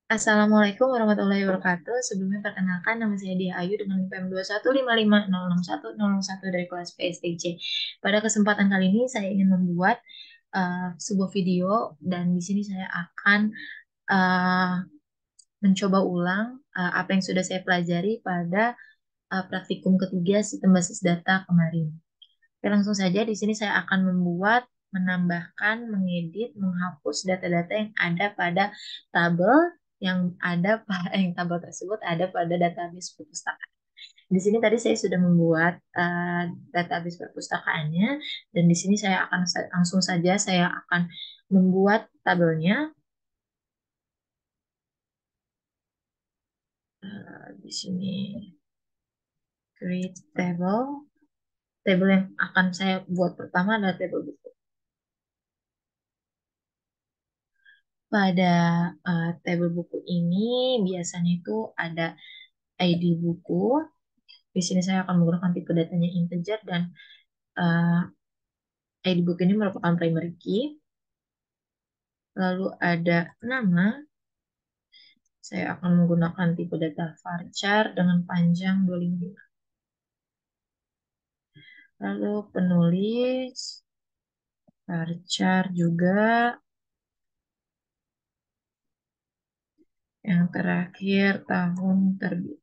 Assalamualaikum warahmatullahi wabarakatuh. Sebelumnya perkenalkan nama saya Dia Ayu dengan NIM 215506101 dari kelas PSTC. Pada kesempatan kali ini saya ingin membuat sebuah video dan di sini saya akan uh, mencoba ulang apa yang sudah saya pelajari pada praktikum ketiga sistem basis data kemarin. Oke, langsung saja di sini saya akan membuat, menambahkan, mengedit, menghapus data-data yang ada pada tabel yang tabel tersebut ada pada database perpustakaan. Di sini tadi saya sudah membuat database perpustakaannya dan di sini saya akan langsung saja saya akan membuat tabelnya. Di sini create table. Table yang akan saya buat pertama adalah table buku. Pada table buku ini biasanya itu ada ID buku. Di sini saya akan menggunakan tipe datanya integer dan uh, ID buku ini merupakan primary key. Lalu ada nama. Saya akan menggunakan tipe data varchar dengan panjang 255. Lalu penulis varchar juga. Yang terakhir tahun terbit.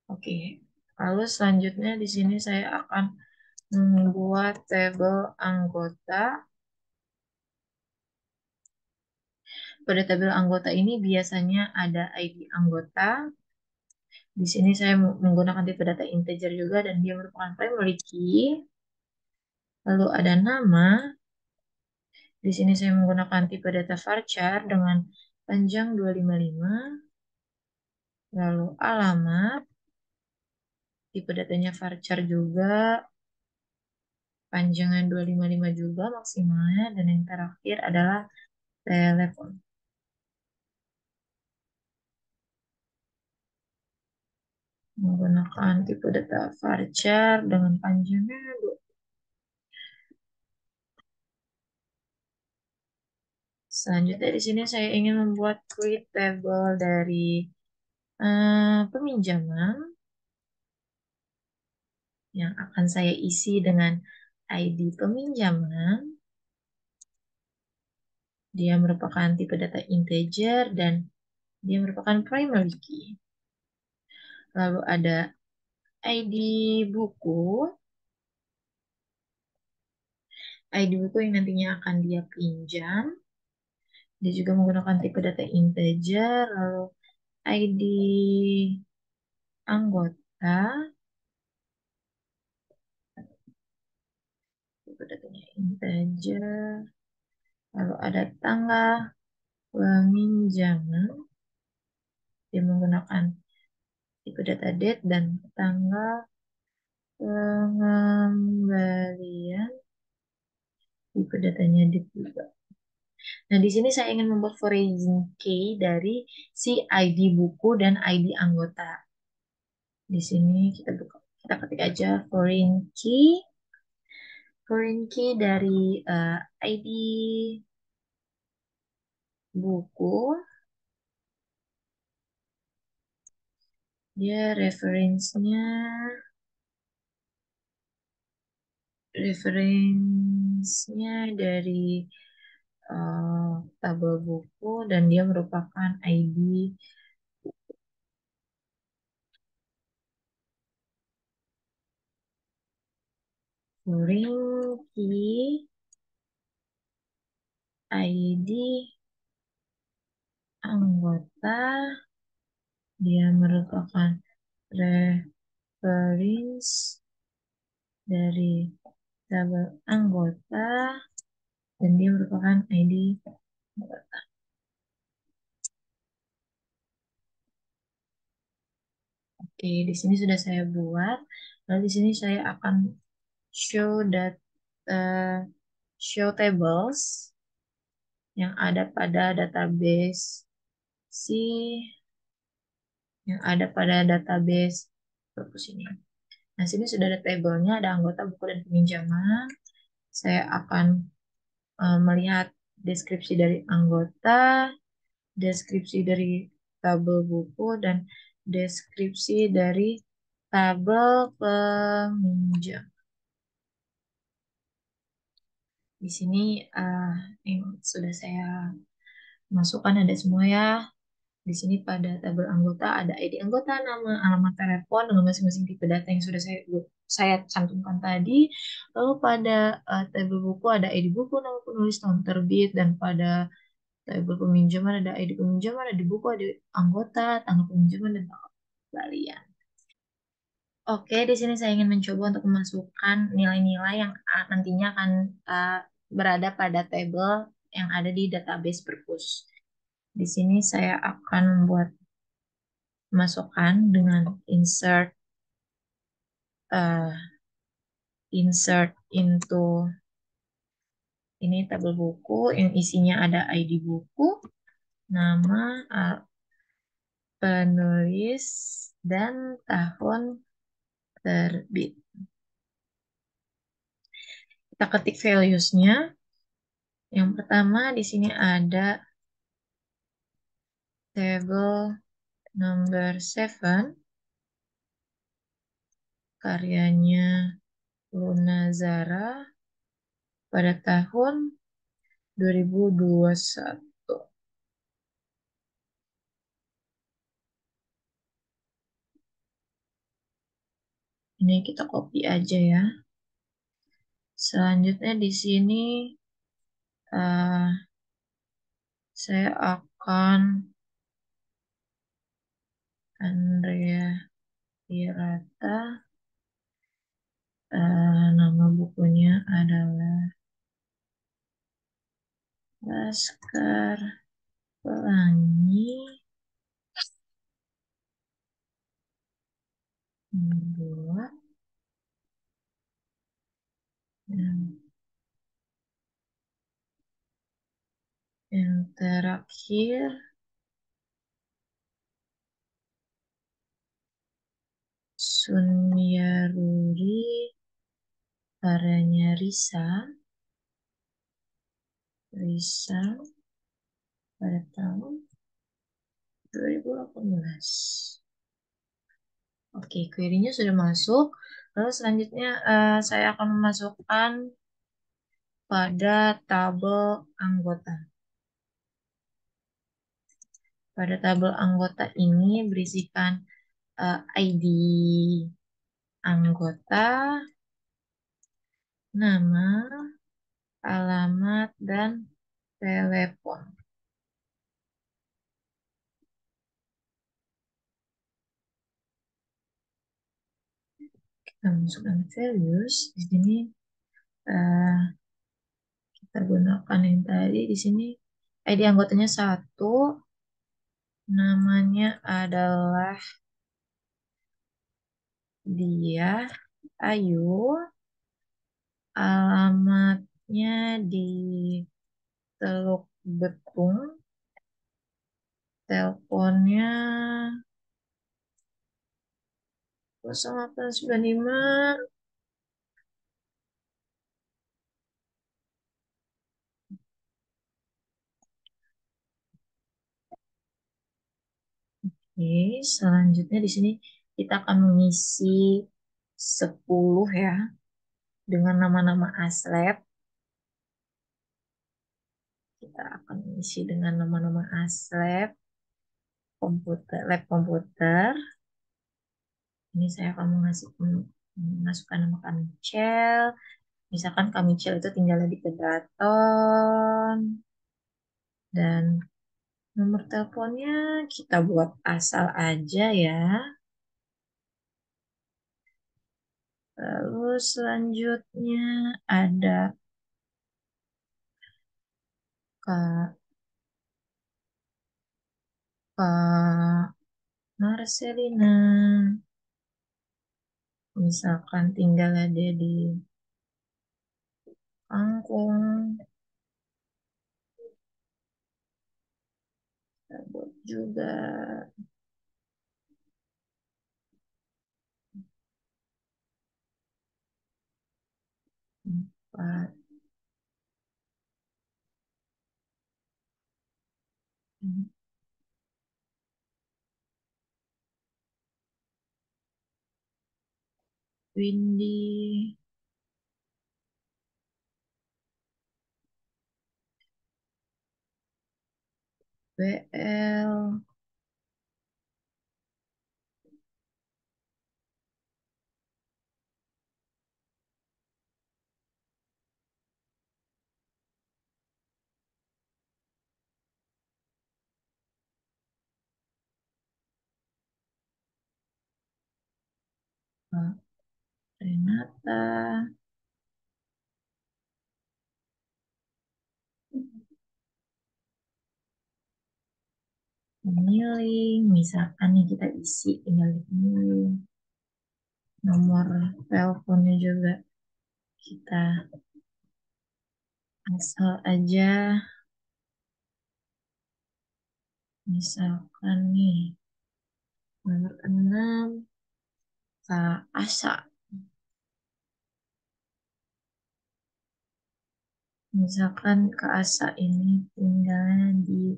Oke. Lalu selanjutnya di sini saya akan membuat tabel anggota. Pada tabel anggota ini biasanya ada ID anggota. Di sini saya menggunakan tipe data integer juga dan dia merupakan primary key. Lalu ada nama. Di sini saya menggunakan tipe data varchar dengan panjang 255. Lalu alamat. Tipe datanya varchar juga. Panjangnya 255 juga maksimalnya. Dan yang terakhir adalah telepon. Menggunakan tipe data varchar dengan panjangnya 2. Selanjutnya di sini saya ingin membuat create table dari peminjaman yang akan saya isi dengan ID peminjaman. Dia merupakan tipe data integer dan dia merupakan primary key. Lalu ada ID buku. ID buku yang nantinya akan dia pinjam. Dia juga menggunakan tipe data integer. Lalu ID anggota. Tipe datanya integer. Lalu ada tanggal peminjaman. Dia menggunakan tipe data date dan tanggal pengembalian. Tipe datanya date juga. Nah, di sini saya ingin membuat foreign key dari si ID buku dan ID anggota. Di sini kita buka, kita ketik aja foreign key dari ID buku. Dia referensinya dari tabel buku dan dia merupakan ID foreign key ID anggota. Dia merupakan reference dari tabel anggota dan dia merupakan ID anggota. Oke, di sini sudah saya buat. Lalu di sini saya akan show uh, show tables yang ada pada database si yang ada pada database perpus ini. Nah, sini sudah ada tabelnya, ada anggota buku dan peminjaman. Saya akan melihat deskripsi dari anggota, deskripsi dari tabel buku, dan deskripsi dari tabel peminjam. Di sini eh, yang sudah saya masukkan ada semua ya. Di sini pada tabel anggota ada ID anggota, nama, alamat telepon dengan masing-masing tipe data yang sudah saya cantumkan tadi. Lalu pada tabel buku ada ID buku, nama penulis, tahun terbit, dan pada tabel peminjaman ada ID peminjaman, ada di buku, ada anggota, tanggal peminjaman, dan tanggal kembalian. Oke, di sini saya ingin mencoba untuk memasukkan nilai-nilai yang nantinya akan uh, berada pada tabel yang ada di database Perpus. Di sini saya akan membuat masukan dengan uh, insert into ini tabel buku yang isinya ada ID buku, nama penulis, dan tahun terbit. Kita ketik values-nya. Yang pertama di sini ada table number 7, karyanya Luna Zara pada tahun 2021. Ini kita copy aja ya. Selanjutnya di sini eh, saya akan Andrea Hirata. Nama bukunya adalah Laskar Pelangi Membuat. Dan yang terakhir Sunyaruri karyanya Risa pada tahun 2018. Oke, query-nya sudah masuk. Lalu selanjutnya saya akan memasukkan pada tabel anggota. Pada tabel anggota ini berisikan ID anggota, nama, alamat, dan telepon. Kita masukkan values. Di sini eh, kita gunakan yang tadi. Di sini ID anggotanya 1, namanya adalah dia, Ayu, alamatnya di Teluk Betung, teleponnya 0895. Oke, selanjutnya di sini kita akan mengisi 10 ya dengan nama-nama aslab. Kita akan mengisi dengan nama-nama aslab komputer, lab komputer. Ini saya akan memasukkan nama Kamicel. Misalkan Kamicel itu tinggal di Kedaton. Dan nomor teleponnya kita buat asal aja ya. Lalu selanjutnya ada Kak, Kak Marcelina. Misalkan tinggal ada di Kangkung. Kita buat juga 4. Windy, BL, Kak Renata, pemiling, misalkan nih kita isi tinggal di pemiling, nomor teleponnya juga kita asal aja, misalkan nih nomor 6 Kak Asa, misalkan Kak Asa ini tinggal di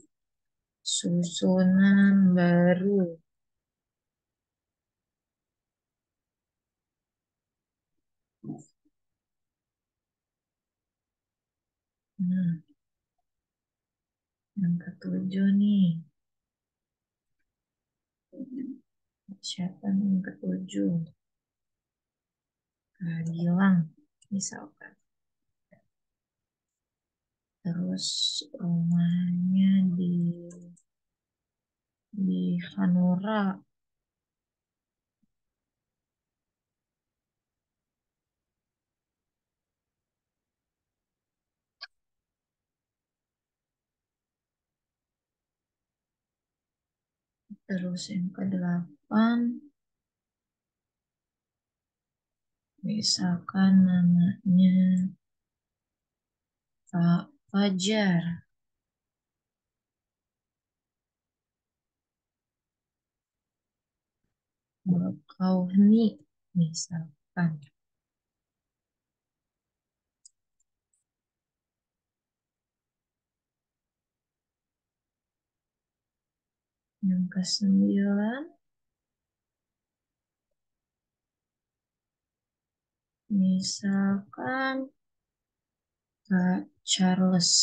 susunan baru. Nah, yang ketujuh nih, siapa nih yang ketujuh? Kak Gilang, misalkan. Terus rumahnya di Hanura, terus yang kedelapan, misalkan namanya Pak Fajar, Bakauheni, misalkan. Yang kesembilan, misalkan Kak Charles.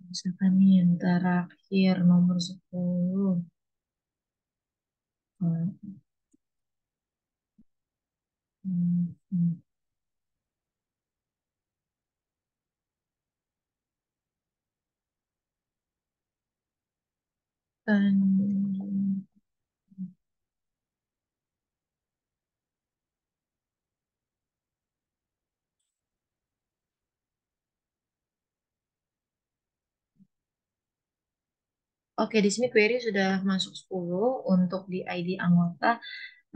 Misalkan nih yang terakhir nomor 10. Hmm, hmm, hmm. Dan oke, di sini query sudah masuk 10 untuk di ID anggota.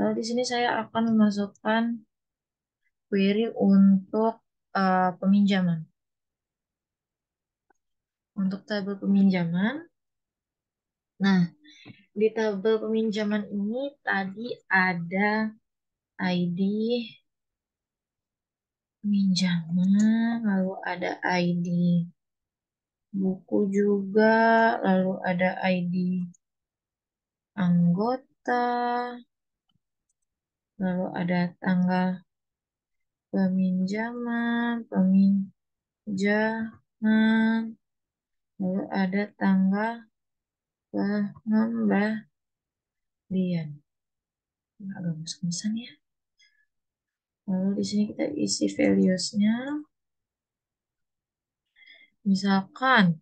Lalu di sini saya akan memasukkan query untuk peminjaman. Untuk tabel peminjaman. Nah, di tabel peminjaman ini tadi ada ID peminjaman, lalu ada ID buku juga, lalu ada ID anggota, lalu ada tanggal peminjaman, peminjaman, lalu ada tanggal pengembalian. Agak bosan ya. Lalu di sini kita isi values-nya. Misalkan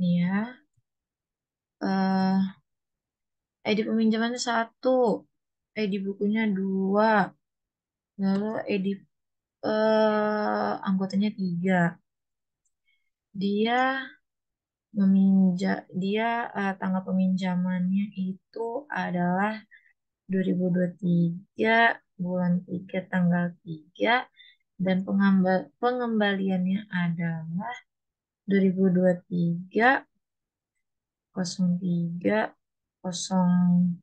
nih ya, eh ID peminjamannya satu, ID bukunya dua, lalu ID anggotanya tiga. Dia dia tanggal peminjamannya itu adalah 2023 bulan 3 tanggal 3 dan pengembaliannya adalah 2023 03 06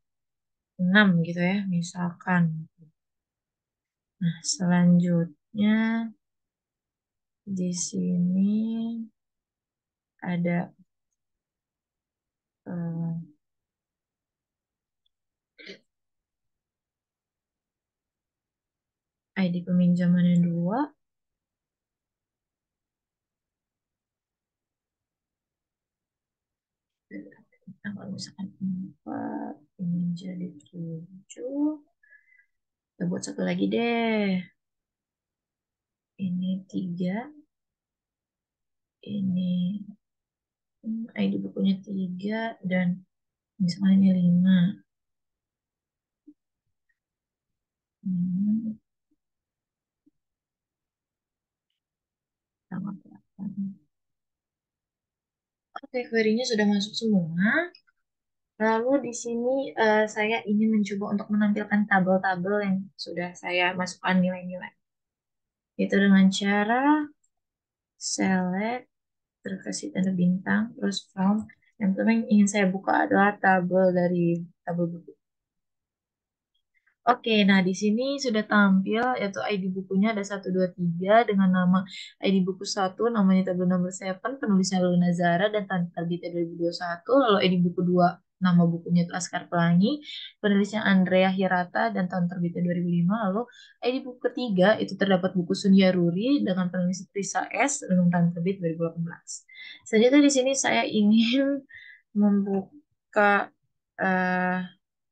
gitu ya, misalkan. Nah, selanjutnya di sini ada eh, ID peminjamannya 2. Nah, kalau misalkan 4, ini jadi 7. Kita buat satu lagi deh. Ini 3, ini ID bukunya 3, dan misalnya ini 5. Hmm, Tanggal 8. Oke, query-nya sudah masuk semua. Lalu di sini saya ingin mencoba untuk menampilkan tabel-tabel yang sudah saya masukkan nilai-nilai. Itu dengan cara select, terus kasih tanda bintang, terus from. Yang penting ingin saya buka adalah tabel dari tabel buku. Oke, nah di sini sudah tampil yaitu ID bukunya ada 123 dengan nama ID buku satu, namanya tabel number 7, penulisnya Luna Zara dan tanggal terbitnya 2021. Lalu ID buku 2, nama bukunya itu Laskar Pelangi, penulisnya Andrea Hirata dan tahun terbitnya 2005. Lalu ID buku ketiga itu terdapat buku Sunya Ruri dengan penulis Prisa S dengan tahun terbit 2018. Selanjutnya di sini saya ingin membuka eh,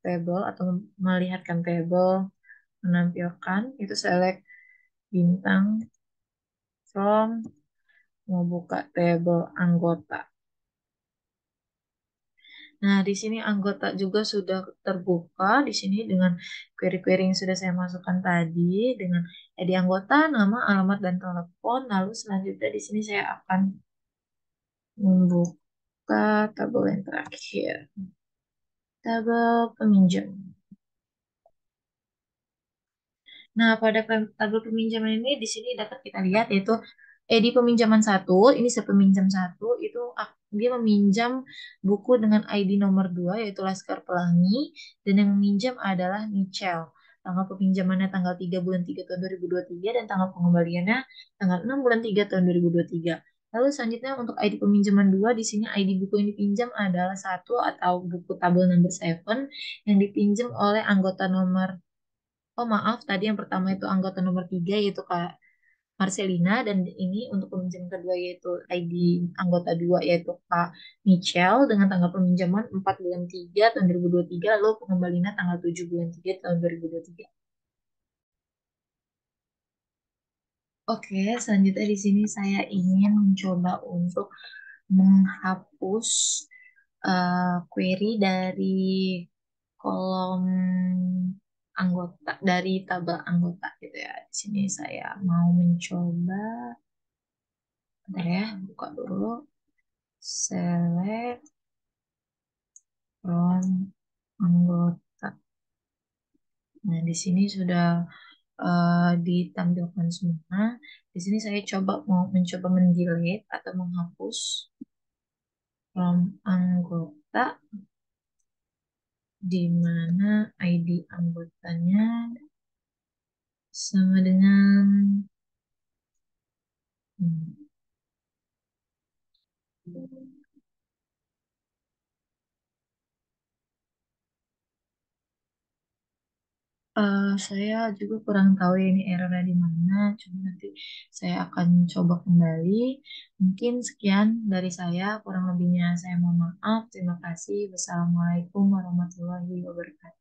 tabel atau melihatkan tabel, menampilkan itu select bintang from, mau buka tabel anggota. Nah, di sini anggota juga sudah terbuka di sini dengan query-query yang sudah saya masukkan tadi dengan ID anggota, nama, alamat dan telepon. Lalu selanjutnya di sini saya akan membuka tabel yang terakhir, tabel peminjam. Nah, pada tabel peminjaman ini di sini dapat kita lihat yaitu di peminjaman satu, ini sepeminjam satu itu dia meminjam buku dengan ID nomor 2 yaitu Laskar Pelangi, dan yang meminjam adalah Michelle. Tanggal peminjamannya tanggal 3 bulan 3 tahun 2023 dan tanggal pengembaliannya tanggal 6 bulan 3 tahun 2023. Lalu selanjutnya untuk ID peminjaman 2 di sini ID buku yang dipinjam adalah satu atau buku tabel number 7 yang dipinjam oleh anggota nomor. Oh maaf, tadi yang pertama itu anggota nomor 3 yaitu Kak Marcelina, dan ini untuk peminjam kedua yaitu ID anggota 2 yaitu Kak Michelle dengan tanggal peminjaman 4 bulan 3 tahun 2023, lalu pengembaliannya tanggal 7 bulan 3 tahun 2023. Oke, selanjutnya di sini saya ingin mencoba untuk menghapus query dari kolom anggota, dari tabel anggota gitu ya. Di sini saya mau mencoba, bentar ya, buka dulu, select from anggota. Nah, di sini sudah ditampilkan semua. Di sini saya coba mau mencoba mendelete atau menghapus from anggota di mana ID anggotanya sama dengan hmm, saya juga kurang tahu ya ini errornya di mana. Cuma nanti saya akan coba kembali. Mungkin sekian dari saya. Kurang lebihnya saya mohon maaf. Terima kasih. Wassalamualaikum warahmatullahi wabarakatuh.